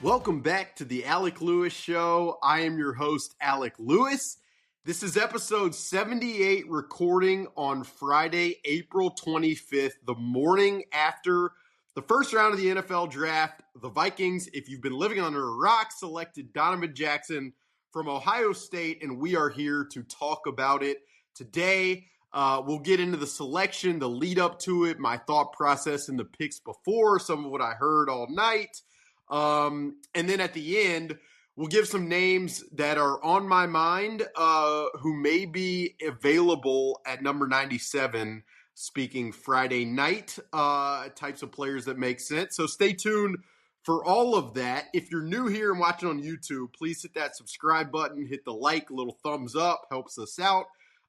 Welcome back to the Alec Lewis Show. I am your host, Alec Lewis. This is episode 78, recording on Friday, April 25th, the morning after the first round of the NFL draft. The Vikings, if you've been living under a rock, selected Donovan Jackson from Ohio State, and we are here to talk about it today. We'll get into the selection, the lead up to it, my thought process in the picks before, some of what I heard all night. And then at the end, we'll give some names that are on my mind who may be available at number 97, speaking Friday night, types of players that make sense. So stay tuned for all of that. If you're new here and watching on YouTube, please hit that subscribe button, hit the like, little thumbs up, helps us out.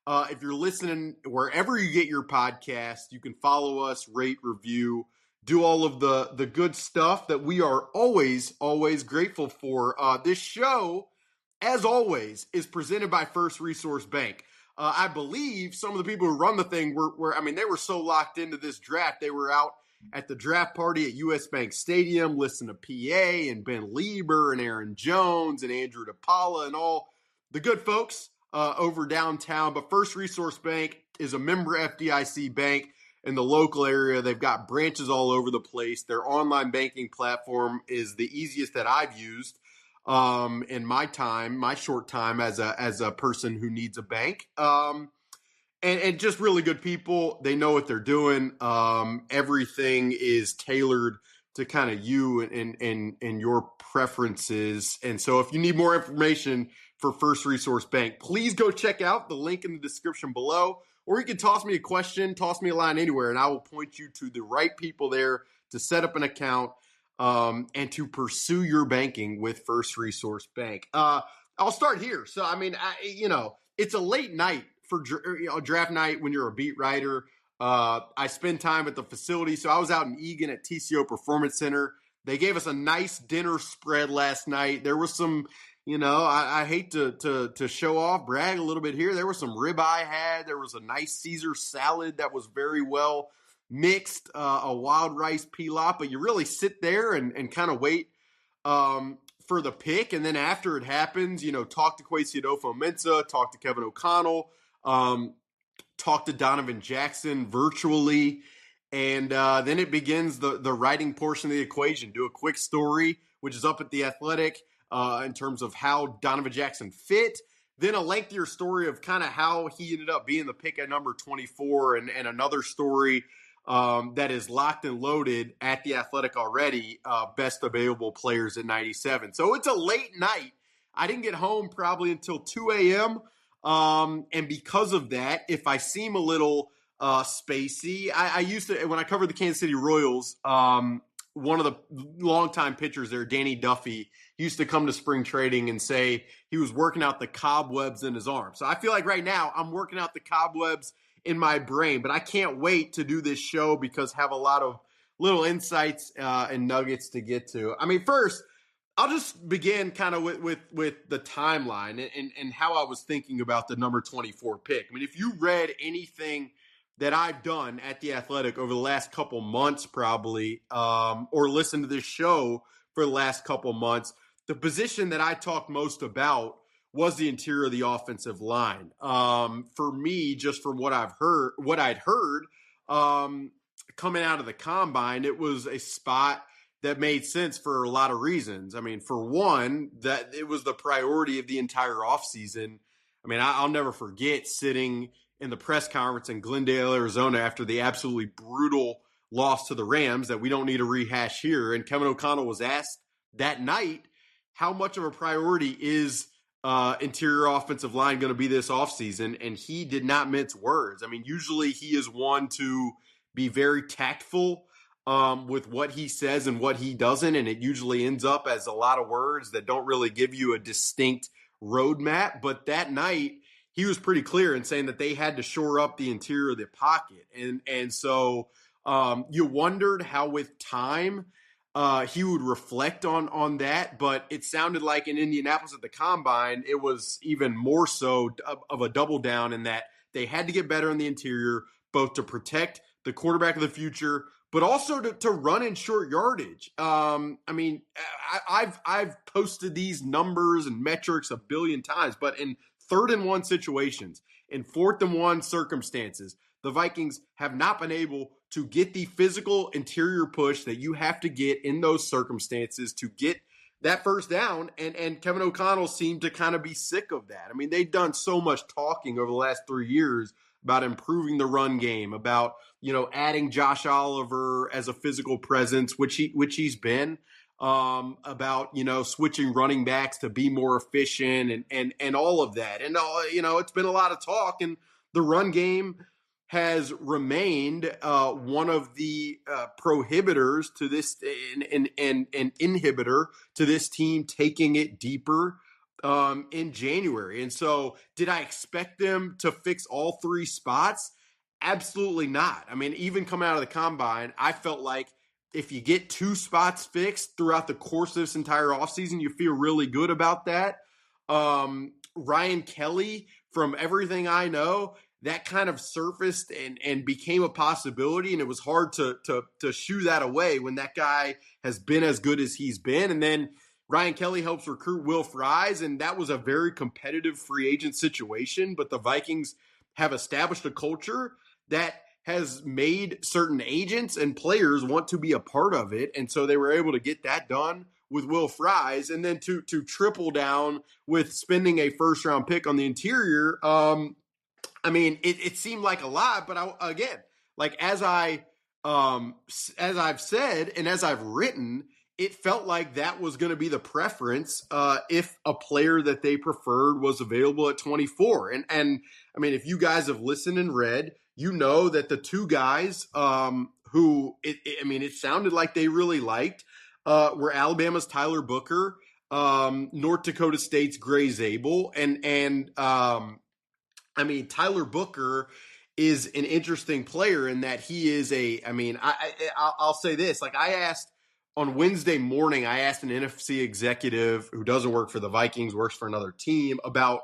If you're listening wherever you get your podcast, you can follow us, rate, review, do all of the good stuff that we are always grateful for. This show, as always, is presented by First Resource Bank. I believe some of the people who run the thing they were so locked into this draft. They were out at the draft party at US Bank Stadium, listening to PA and Ben Lieber and Aaron Jones and Andrew DePaula and all the good folks over downtown. But First Resource Bank is a member FDIC bank in the local area. They've got branches all over the place. Their online banking platform is the easiest that I've used in my short time as a person who needs a bank. And just really good people. They know what they're doing. Everything is tailored to kind of you and your preferences. And so if you need more information for First Resource Bank, please go check out the link in the description below. Or you can toss me a question, toss me a line anywhere, and I will point you to the right people there to set up an account and to pursue your banking with First Resource Bank. I'll start here. So, it's a late night for draft night when you're a beat writer. I spend time at the facility. So I was out in Eagan at TCO Performance Center. They gave us a nice dinner spread last night. There was some, I hate to show off, brag a little bit here. There was some ribeye I had. There was a nice Caesar salad that was very well mixed, a wild rice pilaf. But you really sit there and kind of wait for the pick. And then after it happens, talk to Kwesi Adofo-Mensah, talk to Kevin O'Connell, talk to Donovan Jackson virtually. And then it begins the writing portion of the equation. Do a quick story, which is up at The Athletic, in terms of how Donovan Jackson fit. Then a lengthier story of kind of how he ended up being the pick at number 24, and another story that is locked and loaded at The Athletic already, best available players at 97. So it's a late night. I didn't get home probably until 2 a.m. And because of that, if I seem a little spacey, I used to, when I covered the Kansas City Royals, one of the longtime pitchers there, Danny Duffy, used to come to spring training and say he was working out the cobwebs in his arm. So I feel like right now I'm working out the cobwebs in my brain, but I can't wait to do this show because I have a lot of little insights and nuggets to get to. First, I'll just begin kind of with the timeline and how I was thinking about the number 24 pick. If you read anything that I've done at The Athletic over the last couple months probably, or listened to this show for the last couple months, the position that I talked most about was the interior of the offensive line. For me, just from what I'd heard coming out of the combine, it was a spot that made sense for a lot of reasons. For one, that it was the priority of the entire offseason. I'll never forget sitting in the press conference in Glendale, Arizona, after the absolutely brutal loss to the Rams that we don't need to rehash here. And Kevin O'Connell was asked that night, how much of a priority is interior offensive line going to be this offseason? And he did not mince words. Usually he is one to be very tactful with what he says and what he doesn't. And it usually ends up as a lot of words that don't really give you a distinct roadmap. But that night, he was pretty clear in saying that they had to shore up the interior of the pocket. And so you wondered how with time he would reflect on that. But it sounded like in Indianapolis at the Combine, it was even more so of a double down in that they had to get better in the interior, both to protect the quarterback of the future, but also to run in short yardage. I mean, I've posted these numbers and metrics a billion times, but in 3rd and 1 situations, in 4th and 1 circumstances, the Vikings have not been able to get the physical interior push that you have to get in those circumstances to get that first down. And Kevin O'Connell seemed to kind of be sick of that. I mean, they've done so much talking over the last 3 years about improving the run game, about, adding Josh Oliver as a physical presence, which he's been, about, switching running backs to be more efficient and all of that. And, it's been a lot of talk, and the run game has remained one of the prohibitors to this and inhibitor to this team taking it deeper in January. And so did I expect them to fix all 3 spots? Absolutely not. I mean, even coming out of the combine, I felt like if you get 2 spots fixed throughout the course of this entire offseason, you feel really good about that. Ryan Kelly, from everything I know, that kind of surfaced and became a possibility, and it was hard to shoo that away when that guy has been as good as he's been. And then Ryan Kelly helps recruit Will Fries, and that was a very competitive free agent situation, but the Vikings have established a culture that has made certain agents and players want to be a part of it, and so they were able to get that done with Will Fries, and then to triple down with spending a first-round pick on the interior. I mean, it seemed like a lot, but as I've said and as I've written, it felt like that was going to be the preference if a player that they preferred was available at 24. And I mean, if you guys have listened and read, you know that the 2 guys who it sounded like they really liked were Alabama's Tyler Booker, North Dakota State's Gray Zabel, and Tyler Booker is an interesting player in that he is I'll say this. Like, on Wednesday morning, I asked an NFC executive who doesn't work for the Vikings, works for another team, about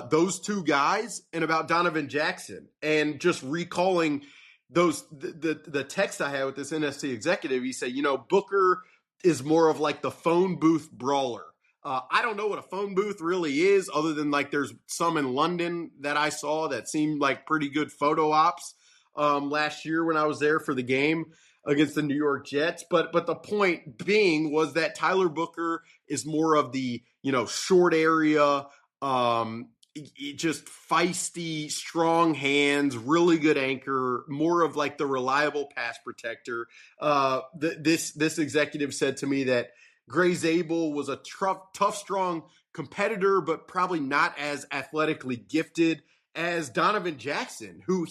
those 2 guys and about Donovan Jackson, and just recalling the text I had with this NFC executive. He said, Booker is more of like the phone booth brawler. I don't know what a phone booth really is, other than like there's some in London that I saw that seemed like pretty good photo ops last year when I was there for the game against the New York Jets. But the point being was that Tyler Booker is more of the, short area, just feisty, strong hands, really good anchor, more of like the reliable pass protector. This executive said to me that Gray Zabel was a tough, strong competitor, but probably not as athletically gifted as Donovan Jackson, who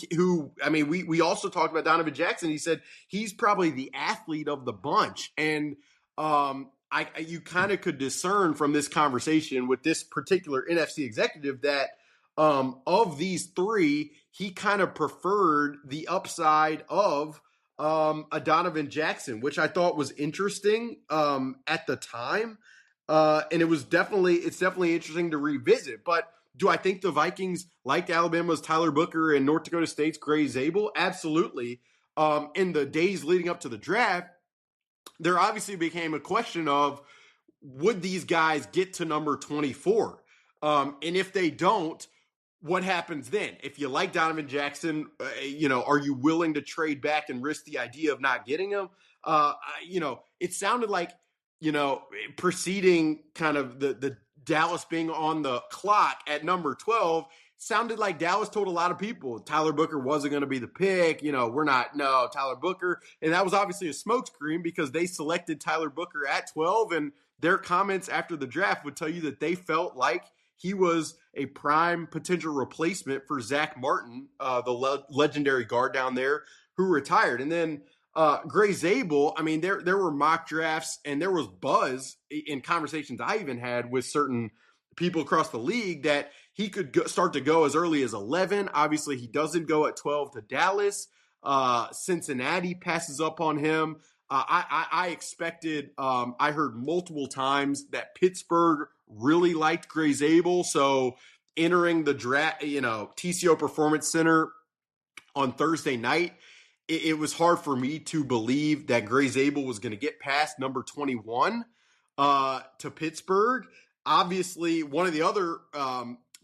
we also talked about Donovan Jackson. He said he's probably the athlete of the bunch. And you kind of could discern from this conversation with this particular NFC executive that of these 3, he kind of preferred the upside of a Donovan Jackson, which I thought was interesting at the time. And it's definitely interesting to revisit. But do I think the Vikings liked Alabama's Tyler Booker and North Dakota State's Gray Zabel? Absolutely. In the days leading up to the draft, there obviously became a question of, would these guys get to number 24? And if they don't, what happens then? If you like Donovan Jackson, are you willing to trade back and risk the idea of not getting him? It sounded like, preceding kind of the Dallas being on the clock at number 12, sounded like Dallas told a lot of people Tyler Booker wasn't going to be the pick. Tyler Booker. And that was obviously a smokescreen because they selected Tyler Booker at 12, and their comments after the draft would tell you that they felt like he was a prime potential replacement for Zach Martin, the legendary guard down there who retired. And then Gray Zabel, there were mock drafts and there was buzz in conversations I even had with certain people across the league that he could start to go as early as 11. Obviously, he doesn't go at 12 to Dallas. Cincinnati passes up on him. I expected, I heard multiple times that Pittsburgh really liked Gray Zabel. So entering the draft, TCO Performance Center on Thursday night, it was hard for me to believe that Gray Zabel was going to get past number 21 to Pittsburgh. Obviously, one of the other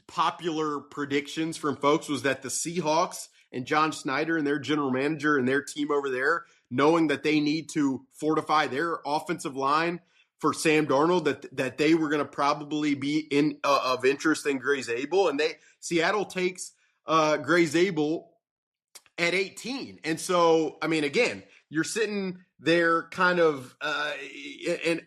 popular predictions from folks was that the Seahawks and John Snyder and their general manager and their team over there, knowing that they need to fortify their offensive line for Sam Darnold, that they were going to probably be of interest in Gray Zabel. And Seattle takes Gray Zabel at 18. And so, I mean, again, you're sitting there kind of in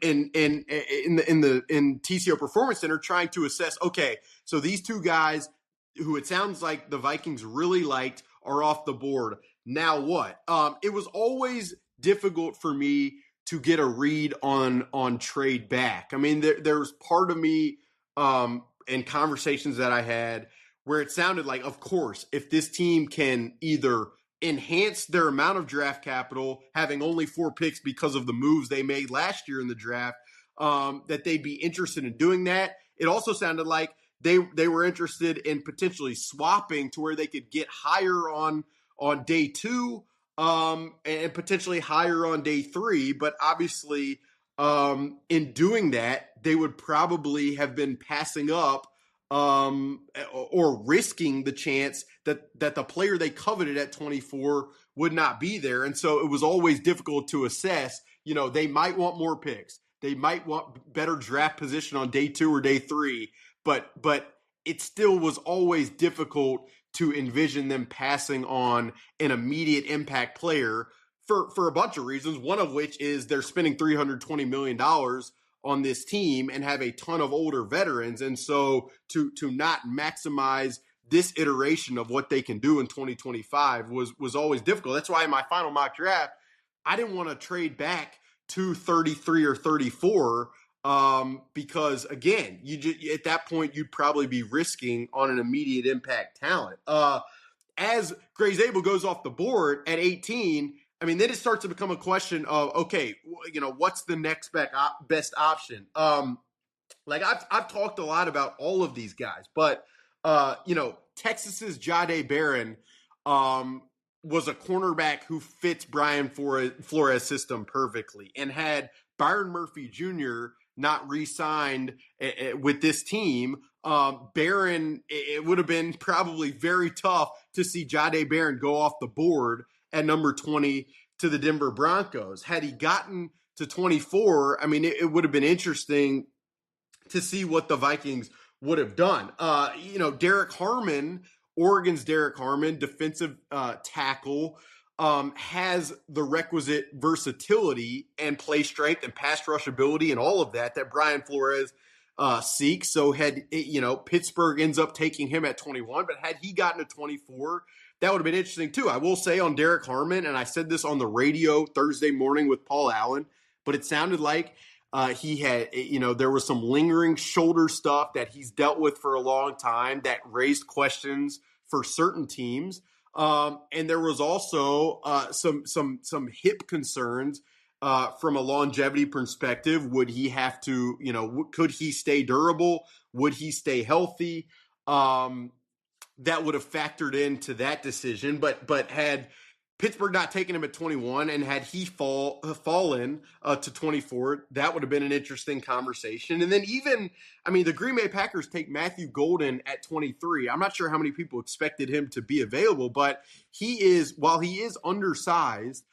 TCO Performance Center trying to assess, okay, so these two guys who it sounds like the Vikings really liked are off the board. Now what? It was always difficult for me to get a read on trade back. I mean, there's part of me in conversations that I had where it sounded like, of course, if this team can either enhance their amount of draft capital, having only 4 picks because of the moves they made last year in the draft, that they'd be interested in doing that. It also sounded like they were interested in potentially swapping to where they could get higher on day 2 and potentially higher on day 3. But obviously, in doing that, they would probably have been passing up or risking the chance that the player they coveted at 24 would not be there. And so it was always difficult to assess, they might want more picks. They might want better draft position on day 2 or day 3, but it still was always difficult to envision them passing on an immediate impact player for a bunch of reasons, one of which is they're spending $320 million on this team and have a ton of older veterans. And so to not maximize this iteration of what they can do in 2025 was always difficult. That's why in my final mock draft, I didn't want to trade back to 33 or 34 because, again, at that point, you'd probably be risking on an immediate impact talent. As Gray Zabel goes off the board at 18, I mean, then it starts to become a question of, okay, what's the next best option? I've talked a lot about all of these guys, but, Texas's Jahdae Barron was a cornerback who fits Brian Flores' system perfectly, and had Byron Murphy Jr. not re-signed with this team, Barron, it would have been probably very tough to see Jahdae Barron go off the board at number 20 to the Denver Broncos. Had he gotten to 24, I mean, it would have been interesting to see what the Vikings would have done. Derek Harmon, Oregon's Derek Harmon, defensive tackle, has the requisite versatility and play strength and pass rush ability and all of that Brian Flores seeks. So Pittsburgh ends up taking him at 21, but had he gotten to 24, that would have been interesting too. I will say on Derek Harmon, and I said this on the radio Thursday morning with Paul Allen, but it sounded like he had, there was some lingering shoulder stuff that he's dealt with for a long time that raised questions for certain teams. And there was also some hip concerns from a longevity perspective. Would he have to, could he stay durable? Would he stay healthy? That would have factored into that decision. But had Pittsburgh not taken him at 21 and had he fallen to 24, that would have been an interesting conversation. And then the Green Bay Packers take Matthew Golden at 23. I'm not sure how many people expected him to be available, but while he is undersized,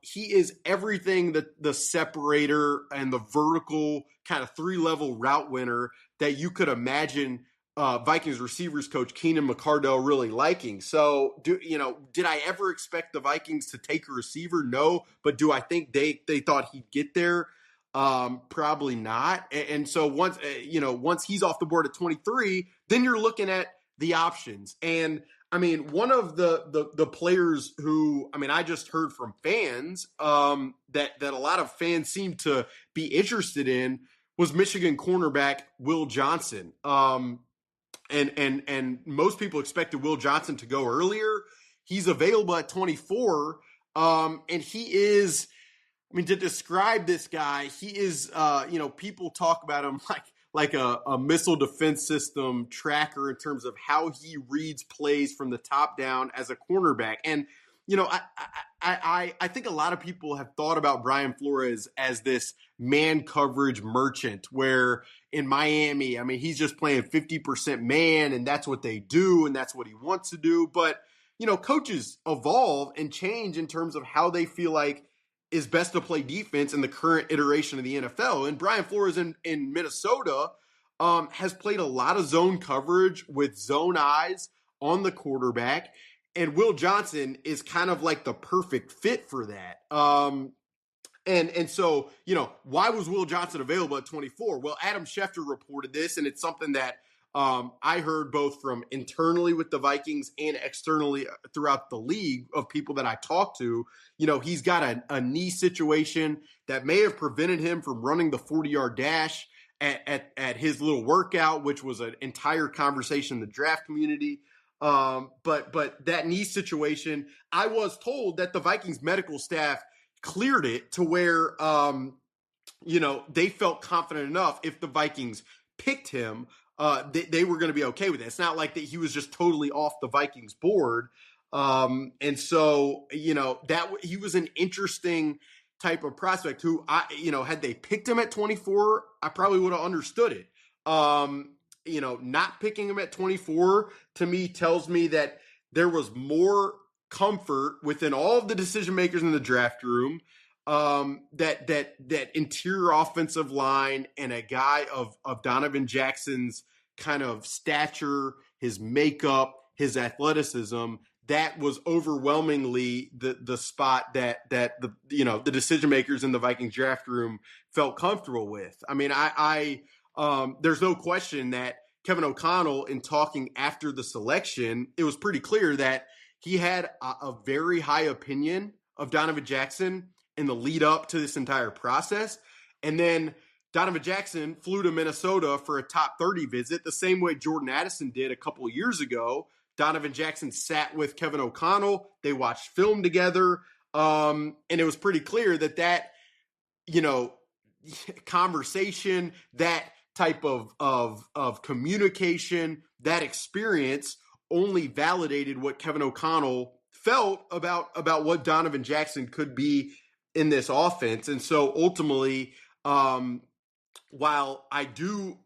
he is everything that the separator and the vertical kind of 3-level route winner that you could imagine Vikings receivers coach Keenan McCardell really liking. So, did I ever expect the Vikings to take a receiver? No. But do I think they thought he'd get there? Probably not. And so once he's off the board at 23, then you're looking at the options. And I mean, one of the players who, I just heard from fans that a lot of fans seem to be interested in was Michigan cornerback Will Johnson. And most people expected Will Johnson to go earlier. He's available at 24. And he is, to describe this guy, he is, people talk about him like a missile defense system tracker in terms of how he reads plays from the top down as a cornerback. And I think a lot of people have thought about Brian Flores as this man coverage merchant where in Miami, I mean, he's just playing 50% man and that's what they do and that's what he wants to do. But, coaches evolve and change in terms of how they feel like is best to play defense in the current iteration of the NFL. And Brian Flores in Minnesota has played a lot of zone coverage with zone eyes on the quarterback. And Will Johnson is kind of like the perfect fit for that. And so, why was Will Johnson available at 24? Well, Adam Schefter reported this, and it's something that I heard both from internally with the Vikings and externally throughout the league of people that I talked to. He's got a knee situation that may have prevented him from running the 40-yard dash at his little workout, which was an entire conversation in the draft community. But that knee situation, I was told that the Vikings medical staff cleared it to where, they felt confident enough if the Vikings picked him, they were going to be okay with it. It's not like that he was just totally off the Vikings board. And so, that he was an interesting type of prospect who had they picked him at 24, I probably would have understood it. Not picking him at 24 to me tells me that there was more comfort within all of the decision makers in the draft room, that interior offensive line and a guy of Donovan Jackson's kind of stature, his makeup, his athleticism, that was overwhelmingly the spot that the decision makers in the Vikings draft room felt comfortable with. I mean, there's no question that Kevin O'Connell, in talking after the selection, it was pretty clear that he had a very high opinion of Donovan Jackson in the lead up to this entire process. And then Donovan Jackson flew to Minnesota for a top 30 visit, the same way Jordan Addison did a couple of years ago. Donovan Jackson sat with Kevin O'Connell. They watched film together. And it was pretty clear that conversation, that type of communication, that experience only validated what Kevin O'Connell felt about what Donovan Jackson could be in this offense. And so ultimately, while I do,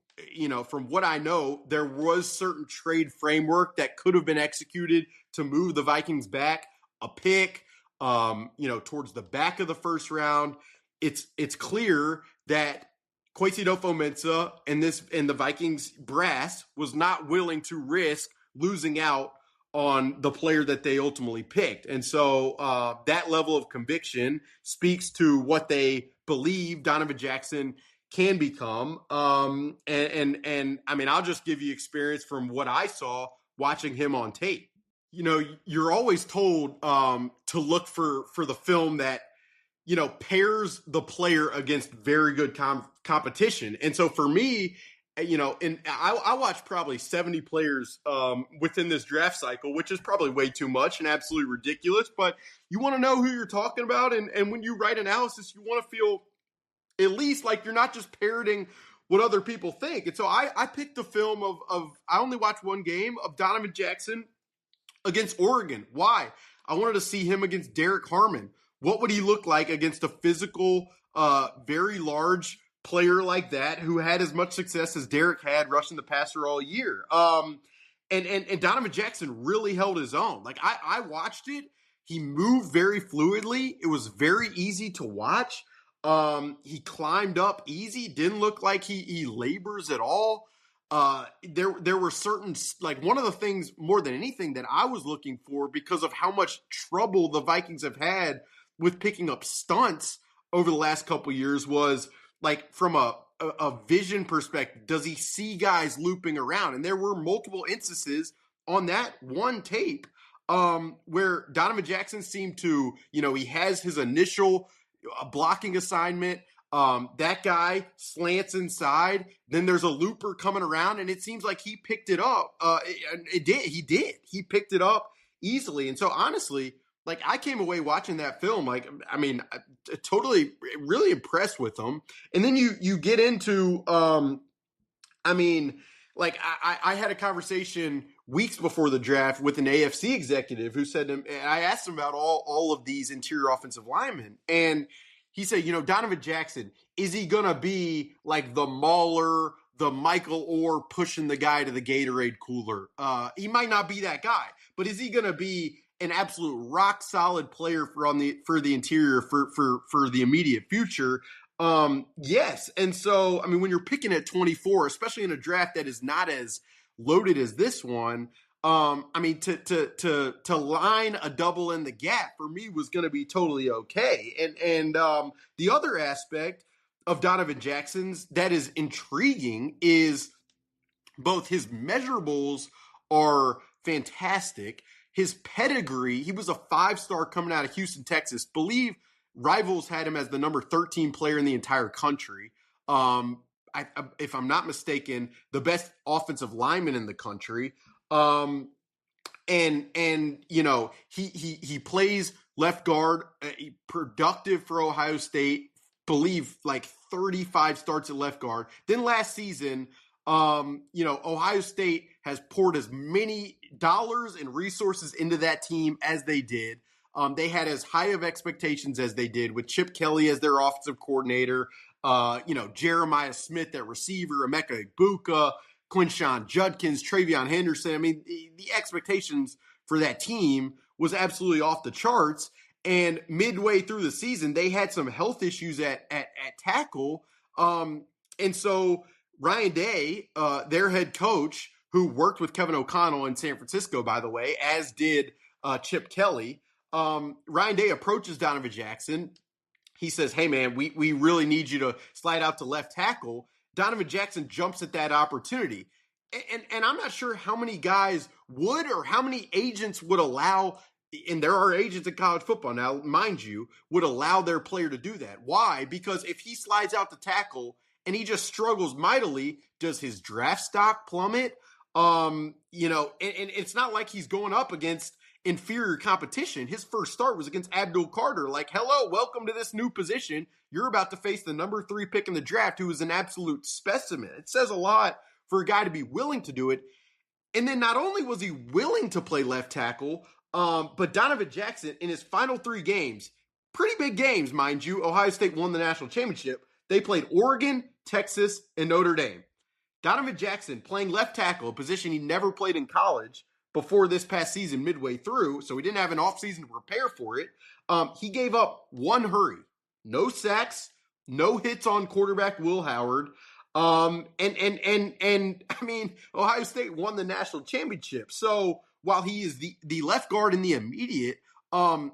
from what I know, there was certain trade framework that could have been executed to move the Vikings back a pick, towards the back of the first round. It's clear that Kwesi Adofo-Mensah and the Vikings brass was not willing to risk losing out on the player that they ultimately picked. And so that level of conviction speaks to what they believe Donovan Jackson can become. And I mean, I'll just give you experience from what I saw watching him on tape. You're always told to look for the film that, pairs the player against very good competition. And so for me, and I watched probably 70 players within this draft cycle, which is probably way too much and absolutely ridiculous. But you want to know who you're talking about. And when you write analysis, you want to feel at least like you're not just parroting what other people think. And so I picked a film of I only watched one game of Donovan Jackson against Oregon. Why? I wanted to see him against Derek Harmon. What would he look like against a physical, very large player like that who had as much success as Derek had rushing the passer all year? And Donovan Jackson really held his own. Like I watched it. He moved very fluidly. It was very easy to watch. He climbed up easy. Didn't look like he labors at all. There were certain, like one of the things more than anything that I was looking for because of how much trouble the Vikings have had with picking up stunts over the last couple of years was like from a vision perspective, does he see guys looping around? And there were multiple instances on that one tape where Donovan Jackson seemed to, he has his initial blocking assignment. That guy slants inside. Then there's a looper coming around, and it seems like he picked it up. He did. He picked it up easily. And so honestly, like I came away watching that film, like, I mean, totally really impressed with him. And then you get into, I mean, like I had a conversation weeks before the draft with an AFC executive who said to him, and I asked him about all of these interior offensive linemen, and he said, Donovan Jackson, is he going to be like the Mauler, the Michael Orr pushing the guy to the Gatorade cooler? He might not be that guy, but is he going to be an absolute rock solid player for the interior for the immediate future? Yes. And so, I mean, when you're picking at 24, especially in a draft that is not as loaded as this one, I mean, to line a double in the gap for me was going to be totally okay. And the other aspect of Donovan Jackson's that is intriguing is both his measurables are fantastic. His pedigree, he was a 5-star coming out of Houston, Texas. Believe Rivals had him as the number 13 player in the entire country. If I'm not mistaken, the best offensive lineman in the country. And he plays left guard, productive for Ohio State. Believe like 35 starts at left guard. Then last season, Ohio State has poured as many dollars and resources into that team as they did. They had as high of expectations as they did with Chip Kelly as their offensive coordinator, Jeremiah Smith at receiver, Emeka Egbuka, Quinshon Judkins, Travion Henderson. I mean, the expectations for that team was absolutely off the charts. And midway through the season, they had some health issues at tackle. And so Ryan Day, their head coach, who worked with Kevin O'Connell in San Francisco, by the way, as did Chip Kelly, Ryan Day approaches Donovan Jackson. He says, hey, man, we really need you to slide out to left tackle. Donovan Jackson jumps at that opportunity. And I'm not sure how many guys would or how many agents would allow, and there are agents in college football now, mind you, would allow their player to do that. Why? Because if he slides out to tackle and he just struggles mightily, does his draft stock plummet? And it's not like he's going up against inferior competition. His first start was against Abdul Carter. Like, hello, welcome to this new position. You're about to face the number 3 pick in the draft, who is an absolute specimen. It says a lot for a guy to be willing to do it. And then not only was he willing to play left tackle, but Donovan Jackson in his final 3 games, pretty big games, mind you. Ohio State won the national championship. They played Oregon, Texas, and Notre Dame. Donovan Jackson playing left tackle, a position he never played in college before this past season midway through, so he didn't have an offseason to prepare for it. He gave up 1 hurry, no sacks, no hits on quarterback Will Howard. And I mean, Ohio State won the national championship. So while he is the left guard in the immediate, I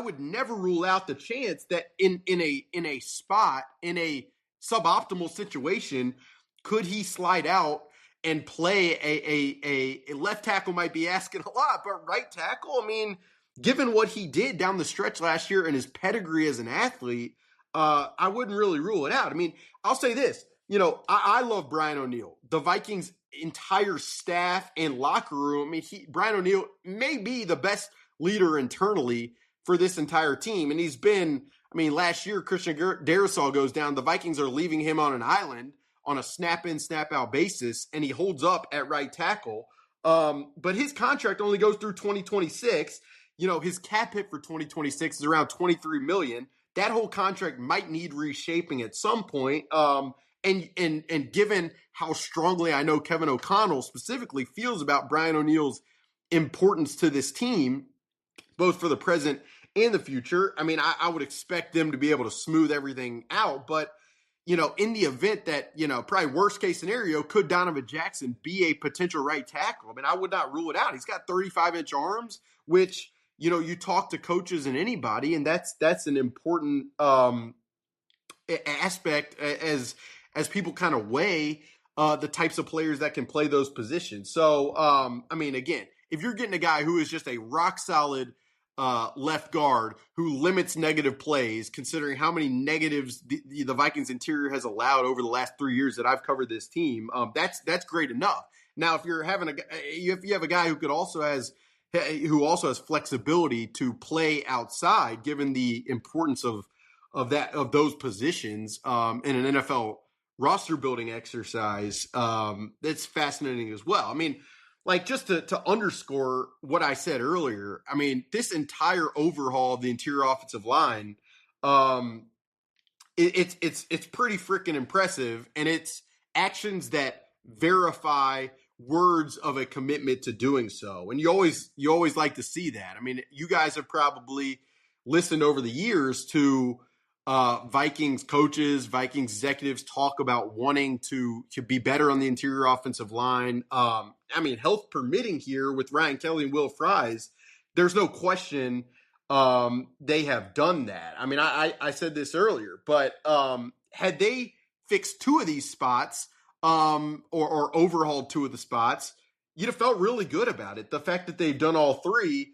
would never rule out the chance that in a spot, in a suboptimal situation, could he slide out and play a left tackle? Might be asking a lot, but right tackle, I mean, given what he did down the stretch last year and his pedigree as an athlete, I wouldn't really rule it out. I mean, I'll say this, I love Brian O'Neill, the Vikings' entire staff and locker room. I mean, Brian O'Neill may be the best leader internally for this entire team. And he's been, I mean, last year, Christian Darrisaw goes down. The Vikings are leaving him on an island on a snap-in, snap-out basis, and he holds up at right tackle. But his contract only goes through 2026. His cap hit for 2026 is around $23 million. That whole contract might need reshaping at some point. And given how strongly I know Kevin O'Connell specifically feels about Brian O'Neill's importance to this team, both for the present and the future, I mean, I would expect them to be able to smooth everything out. But in the event that, probably worst case scenario, could Donovan Jackson be a potential right tackle? I mean, I would not rule it out. He's got 35-inch arms, which, you talk to coaches and anybody, and that's an important aspect as people kind of weigh the types of players that can play those positions. So, I mean, again, if you're getting a guy who is just a rock solid left guard who limits negative plays, considering how many negatives the Vikings interior has allowed over the last 3 years that I've covered this team, that's great enough. Now, if you have a guy who also has flexibility to play outside, given the importance of those positions in an NFL roster building exercise, that's fascinating as well. I mean, like just to underscore what I said earlier, I mean, this entire overhaul of the interior offensive line, um, it's pretty freaking impressive, and it's actions that verify words of a commitment to doing so. And you always like to see that. I mean, you guys have probably listened over the years to Vikings coaches, Vikings executives talk about wanting to be better on the interior offensive line. I mean, health permitting here with Ryan Kelly and Will Fries, there's no question they have done that. I mean, I said this earlier, but had they fixed two of these spots or overhauled two of the spots, you'd have felt really good about it. The fact that they've done all three,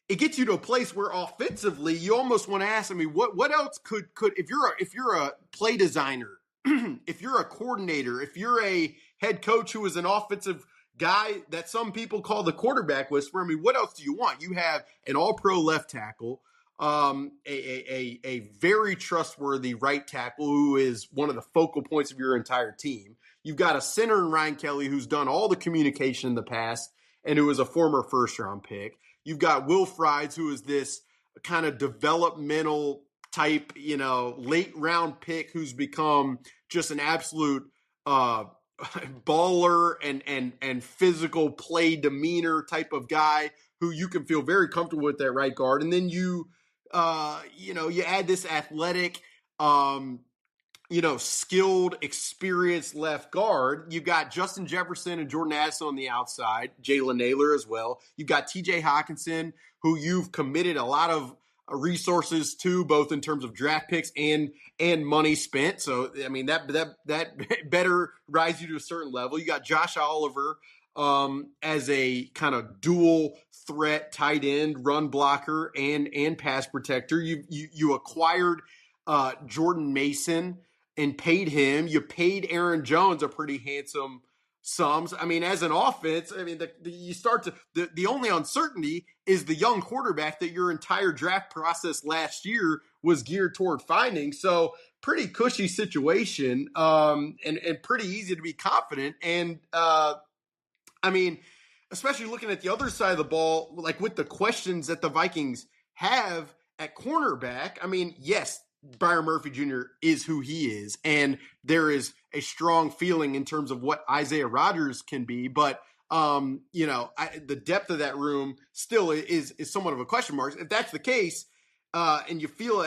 it gets you to a place where offensively you almost want to ask, I mean, what else could if you're a play designer, if you're a coordinator, if you're a head coach who is an offensive guy that some people call the quarterback whisperer, I mean, what else do you want? You have an all-pro left tackle, a very trustworthy right tackle who is one of the focal points of your entire team. You've got a center in Ryan Kelly who's done all the communication in the past and who is a former first-round pick. You've got Will Fries, who is this kind of developmental type, late round pick who's become just an absolute baller and physical play demeanor type of guy who you can feel very comfortable with at right guard. And then you add this athletic, skilled, experienced left guard. You've got Justin Jefferson and Jordan Addison on the outside, Jalen Naylor as well. You've got TJ Hawkinson, who you've committed a lot of resources to, both in terms of draft picks and money spent. So, I mean, that better rise you to a certain level. You got Josh Oliver as a kind of dual threat tight end, run blocker, and pass protector. You acquired Jordan Mason and paid him. You paid Aaron Jones a pretty handsome sums. I mean, as an offense, I mean, the only uncertainty is the young quarterback that your entire draft process last year was geared toward finding. So pretty cushy situation, and pretty easy to be confident. And I mean, especially looking at the other side of the ball, like with the questions that the Vikings have at cornerback. I mean, yes, Byron Murphy Jr. is who he is, and there is a strong feeling in terms of what Isaiah Rodgers can be, but the depth of that room still is somewhat of a question mark. If that's the case, and you feel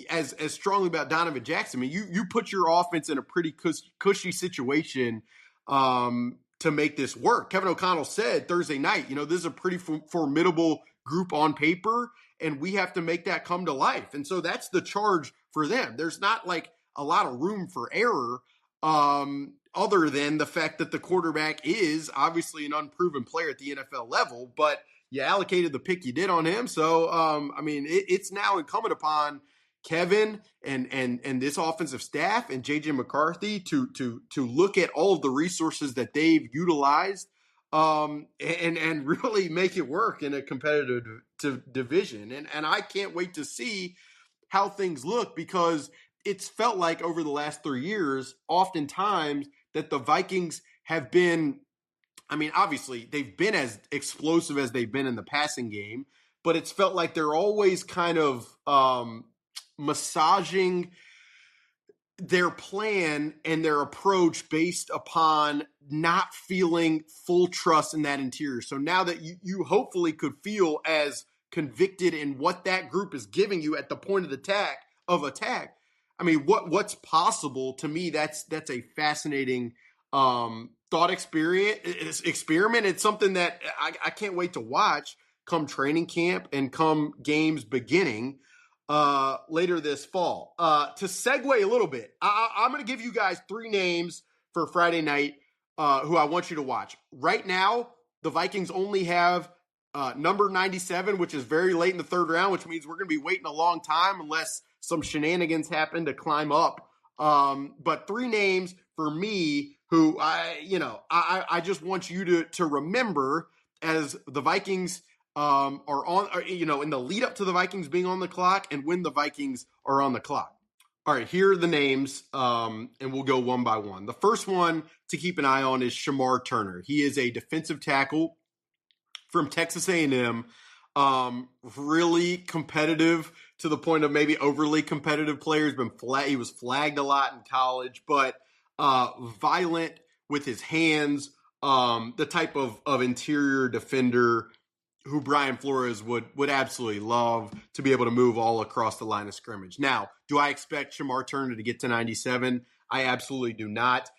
as strongly about Donovan Jackson, I mean, you put your offense in a pretty cushy situation to make this work. Kevin O'Connell said Thursday night, this is a pretty formidable group on paper, and we have to make that come to life. And so that's the charge for them. There's not like a lot of room for error, other than the fact that the quarterback is obviously an unproven player at the NFL level, but you allocated the pick you did on him. So, I mean, it's now incumbent upon Kevin and this offensive staff and JJ McCarthy to look at all of the resources that they've utilized, and really make it work in a competitive division. And I can't wait to see how things look, because it's felt like over the last 3 years, oftentimes that the Vikings have been, I mean, obviously they've been as explosive as they've been in the passing game, but it's felt like they're always kind of massaging their plan and their approach based upon not feeling full trust in that interior. So now that you hopefully could feel as convicted in what that group is giving you at the point of attack, I mean, what's possible to me, that's a fascinating thought experiment. It's something that I can't wait to watch come training camp and come games beginning later this fall. To segue a little bit, I'm going to give you guys 3 names for Friday night who I want you to watch. Right now, the Vikings only have number 97, which is very late in the 3rd round, which means we're going to be waiting a long time unless some shenanigans happen to climb up. But 3 names for me who I just want you to remember as the Vikings are on, in the lead up to the Vikings being on the clock and when the Vikings are on the clock. All right, here are the names, and we'll go one by one. The first one to keep an eye on is Shamar Turner. He is a defensive tackle from Texas A&M. Really competitive to the point of maybe overly competitive player. He was flagged a lot in college, but violent with his hands. The type of interior defender who Brian Flores would absolutely love to be able to move all across the line of scrimmage. Now, do I expect Shamar Turner to get to 97? I absolutely do not.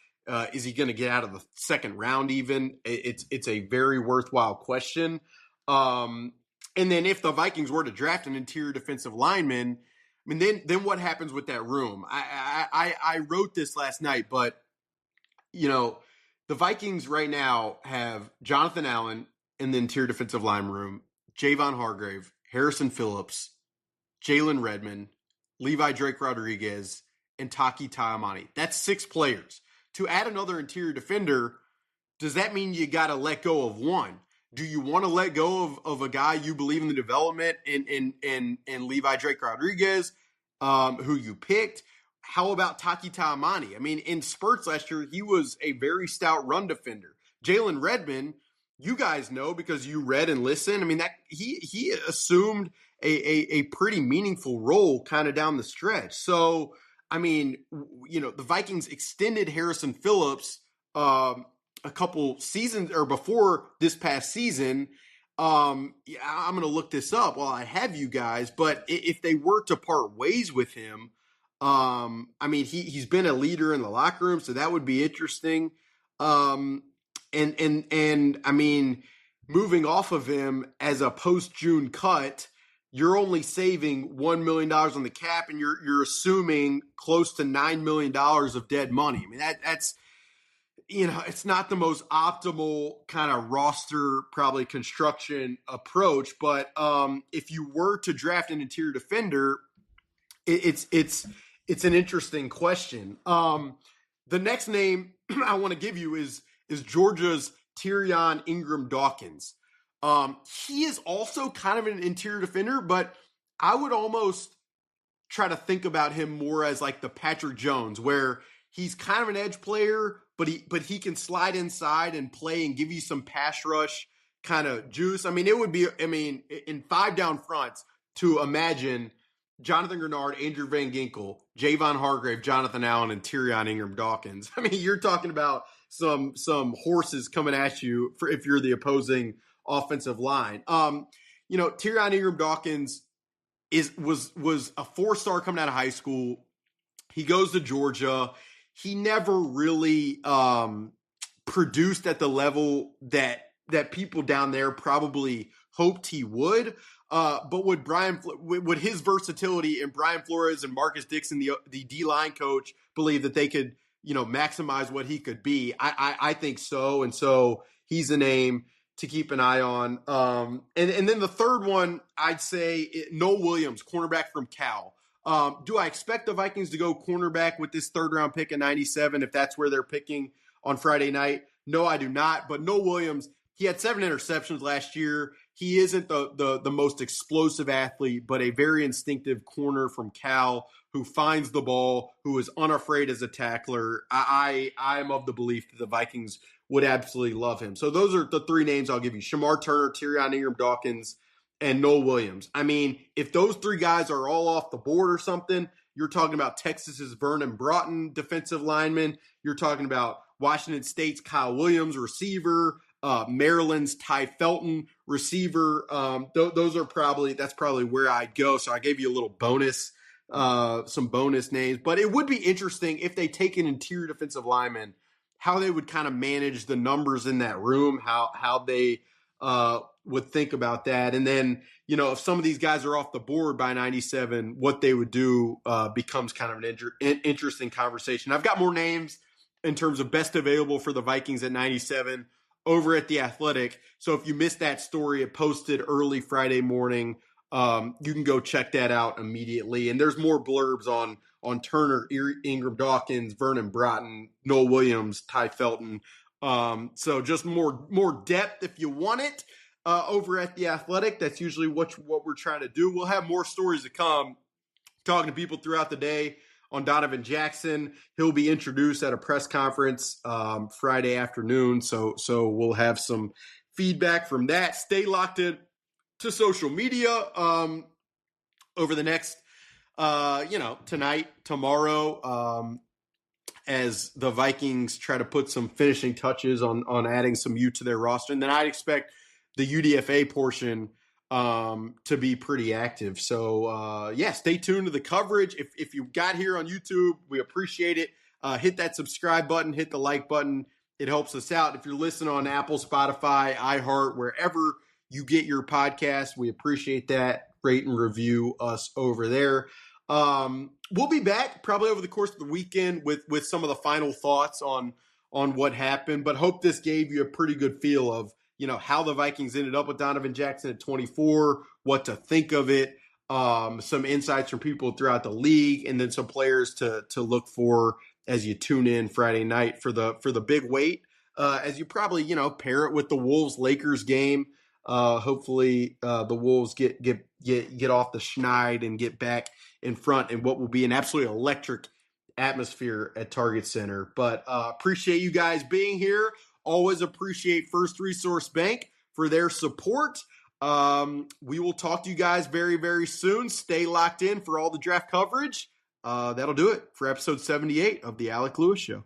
Is he going to get out of the second round even? It's a very worthwhile question. And then if the Vikings were to draft an interior defensive lineman, I mean, then what happens with that room? I wrote this last night, but, the Vikings right now have Jonathan Allen in the interior defensive line room, Javon Hargrave, Harrison Phillips, Jalen Redmond, Levi Drake Rodriguez, and Taki Taimani. That's 6 players. To add another interior defender, does that mean you got to let go of one? Do you want to let go of a guy you believe in the development in Levi Drake Rodriguez, who you picked? How about Taki Taimani? I mean, in spurts last year, he was a very stout run defender. Jalen Redmond, you guys know because you read and listened. I mean, that he assumed a pretty meaningful role kind of down the stretch. So, I mean, the Vikings extended Harrison Phillips a couple seasons or before this past season. I'm going to look this up while I have you guys. But if they were to part ways with him, I mean, he's been a leader in the locker room, so that would be interesting. And I mean, moving off of him as a post-June cut, you're only saving $1 million on the cap, and you're assuming close to $9 million of dead money. I mean, that's it's not the most optimal kind of roster probably construction approach, but if you were to draft an interior defender, it's an interesting question. The next name I want to give you is Georgia's Tyrion Ingram-Dawkins. He is also kind of an interior defender, but I would almost try to think about him more as like the Patrick Jones, where he's kind of an edge player, but he can slide inside and play and give you some pass rush kind of juice. I mean, it would be, in 5 down fronts to imagine Jonathan Grenard, Andrew Van Ginkel, Javon Hargrave, Jonathan Allen, and Tyrion Ingram-Dawkins. I mean, you're talking about some horses coming at you for if you're the opposing offensive line. Tyrion Ingram-Dawkins was a 4-star coming out of high school. He goes to Georgia. He never really produced at the level that people down there probably hoped he would. But would his versatility and Brian Flores and Marcus Dixon, the D-line coach, believe that they could, maximize what he could be? I think so. And so he's a name to keep an eye on. And then the third one, I'd say Noah Williams, cornerback from Cal. Do I expect the Vikings to go cornerback with this 3rd-round pick in 97 if that's where they're picking on Friday night? No, I do not. But Noah Williams, he had 7 interceptions last year. He isn't the most explosive athlete, but a very instinctive corner from Cal who finds the ball, who is unafraid as a tackler. I'm of the belief that the Vikings would absolutely love him. So those are the 3 names I'll give you: Shamar Turner, Tyrion Ingram-Dawkins, and Noah Williams. I mean, if those 3 guys are all off the board or something, you're talking about Texas's Vernon Broughton, defensive lineman. You're talking about Washington State's Kyle Williams, receiver. Maryland's Ty Felton, receiver. That's probably where I'd go. So I gave you a little bonus, some bonus names. But it would be interesting if they take an interior defensive lineman, how they would kind of manage the numbers in that room, how they would think about that. And then, if some of these guys are off the board by 97, what they would do becomes kind of an interesting conversation. I've got more names in terms of best available for the Vikings at 97 over at The Athletic. So if you missed that story, it posted early Friday morning. You can go check that out immediately. And there's more blurbs on Turner, Ingram-Dawkins, Vernon Broughton, Noah Williams, Ty Felton. So just more depth if you want it over at The Athletic. That's usually what we're trying to do. We'll have more stories to come, talking to people throughout the day on Donovan Jackson. He'll be introduced at a press conference Friday afternoon. So we'll have some feedback from that. Stay locked in to social media over the next, tonight, tomorrow, as the Vikings try to put some finishing touches on adding some youth to their roster. And then I'd expect the UDFA portion to be pretty active. So, stay tuned to the coverage. If you got here on YouTube, we appreciate it. Hit that subscribe button, hit the like button. It helps us out. If you're listening on Apple, Spotify, iHeart, wherever you get your podcast, we appreciate that. Rate and review us over there. We'll be back probably over the course of the weekend with some of the final thoughts on what happened, but hope this gave you a pretty good feel of, how the Vikings ended up with Donovan Jackson at 24, what to think of it, some insights from people throughout the league, and then some players to look for as you tune in Friday night for the big wait. As you probably, pair it with the Wolves-Lakers game. Hopefully the Wolves get off the schneid and get back in front in what will be an absolutely electric atmosphere at Target Center. But appreciate you guys being here. Always appreciate First Resource Bank for their support. We will talk to you guys very, very soon. Stay locked in for all the draft coverage. That'll do it for episode 78 of the Alec Lewis Show.